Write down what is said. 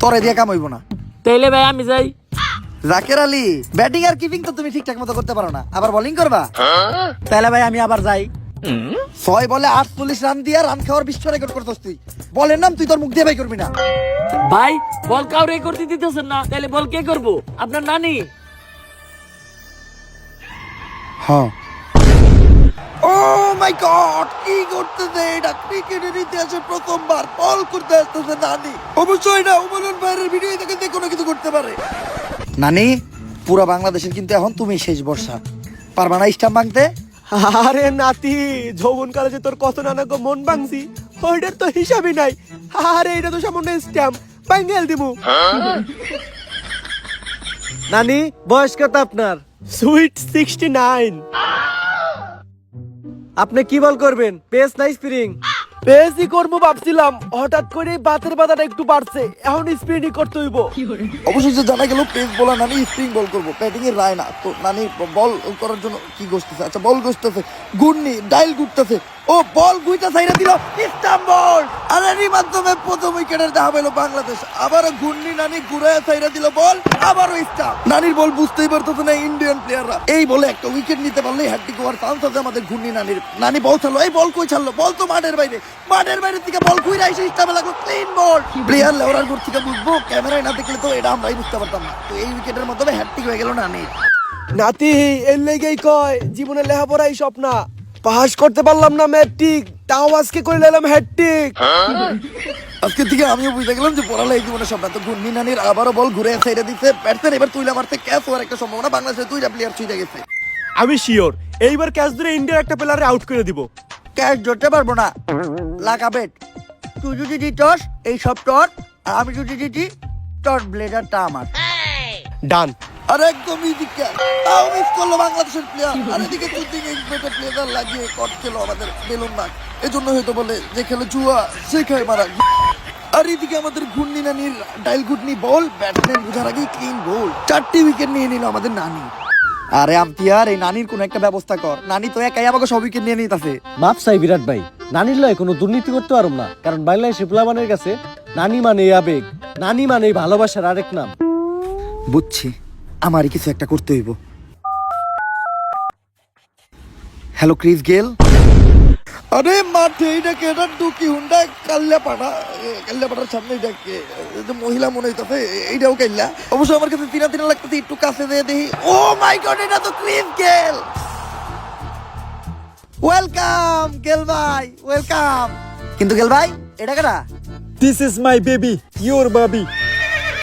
তোরে দিয়ে কাম হইব না। তাইলে ভাই আমি যাই। জাকের আলী, ব্যাটিং আর কিপিং তো তুমি ঠিকঠাক মতো করতে পারো না, আবার বোলিং করবা? তাহলে ভাই আমি আবার যাই। 6 বলে 48 রান দিয়া রান খাওয়ার বিশ্ব রেকর্ড করতেছ তুই। বলের নাম তুই তোর মুখ দিয়ে বাই করবি না। ভাই বল কাউরে করতে দিতেছেন না, তাহলে বল কে করবো? আপনার নানি। হ্যাঁ। ও মাই গড, কি করতেছে এটা? ক্রিকেটের ইতিহাসে প্রথমবার বল করতে আসতেছে নানি। অবশ্যই না, ওমরন ভাইয়ের ভিডিও থেকে যে কোনো কিছু করতে পারে। নানি, পুরা বাংলাদেশের কিন্তু এখন তুমি শেষ বর্ষা। পারবা না স্টাম্প ভাঙতে? আরে নাতি, যৌবন কালে যে তোর কত নানা গো মন ভাঙছি, ওইটার তো হিসাবই নাই। আরে এটা তো সামান্য স্ট্যাম্প, বাঙ্গেল দিমু। নানি, বয়স কত আপনার? সুইট 69। আপনি কি বল করবেন, পেস না স্প্রিং? পেসই করবো ভাবছিলাম, হঠাৎ করে বাতের বাধাটা একটু বাড়ছে, এখন স্প্রিংই করতে হইব। অবশেষে জানা গেল পেস বোলার নানি স্প্রিং বল করবো, ব্যাটিং এর রায় না। তো নানি বল করার জন্য কি গোছতেছে? আচ্ছা বল গোছতেছে, গুন্নি ডাইল গুটতেছে। ও বল গুইটা সাইরা দিল, স্টাম্প বল। আর এরই মাধ্যমে প্রথম উইকেটের দেখা পেল বাংলাদেশ। আবারও গুন্নি নানি ঘুরায় সাইরা দিল বল, আবারও স্টাম্প। নানির বল বুঝতেই পারতেছে না ইন্ডিয়ান প্লেয়াররা। এই বলে একটা উইকেট নিতে পারলে হ্যাট্রিক হওয়ার চান্স আছে আমাদের গুন্নি নানির। নানি বল ছাড়লো, এই বল কই ছাড়লো? বল তো মাঠের বাইরে, মাঠের বাইরে থেকে বল ঘুরে এসে স্টাম্পে লাগলো, ক্লিন বল। প্লেয়ার লেওরার ঘর থেকে বুঝবো, ক্যামেরায় না দেখলে তো এটা আমরাই বুঝতে পারতাম না। তো এই উইকেটের মাধ্যমে হ্যাট্রিক হয়ে গেল নানির। নাতি, এর লেগেই কয় জীবনে লেখাপড়াই স্বপ্ন। পাস করতে পারলাম না ম্যাট্রিক, তাও আজকে করে নিলাম হ্যাট্রিক। আজকে থেকে আমিও বুঝতে গেলাম যে পড়ালে এই জীবনে সব না। তো গুন্নি নানির আবারও বল ঘুরে সাইডে দিচ্ছে, ব্যাটসম্যান এবার তুইলা মারতে ক্যাচ হওয়ার একটা সম্ভাবনা। বাংলাদেশের 2টা প্লেয়ার ছুঁয়ে গেছে। আমি শিওর এইবার ক্যাচ ধরে ইন্ডিয়ার একটা প্লেয়ারে আউট করে দিব। ক্যাচ ধরতে পারবো না, লাগা বেট। তুই যদি দিতস এই সব টট, আর আমি যদি দিতি টট, ব্লেডারটা আমার। ডান। আর একদম ইজি ক্যাচ, তাও মিস করলো বাংলাদেশের প্লেয়ার। আর এদিকে দুদিন এক্সপেক্টেড প্লেয়ার লাগিয়ে কট খেলো আমাদের বেলুন মাঠ। এজন্য হয়তো বলে যে খেলে জুয়া সে খায় মারা। আর এদিকে আমাদের ঘূর্ণি নানির ডাইল ঘুটনি বল, ব্যাটসম্যান বোঝার আগেই ক্লিন গোল। 4টি উইকেট নিয়ে নিল আমাদের নানি। আরে আম্পিয়ার, এই নানির কোন একটা ব্যবস্থা কর। নানি তো একাই আমাকে সব উইকেট নিয়ে নিতেছে। মাপ চাই বিরাট ভাই, নানির লয় কোনো দুর্নীতি করতে পারব না, কারণ বাংলাদেশে পোলাপানের কাছে নানি মানে আবেগ, নানি মানে ভালোবাসার আরেক নাম। বুঝছি, আমারই কিছু একটা করতে হইব। Hello Chris Gayle. আরে মাঠে এটাকে এটা ডুকি হুন্ডা কাল্লাপাড়ার সামনে এটাকে মহিলা মনে হইতেছে, এইটাও কাল্লা। অবশ্য আমার কাছে তিনা তিনা লাগতেছে, একটু কাছে দিয়ে দেখি। ও মাই গড, এটা তো ক্রিস গেল। ওয়েলকাম গেল ভাই, ওয়েলকাম। কিন্তু গেল ভাই, এটা কেনা? This is my baby, your Babi.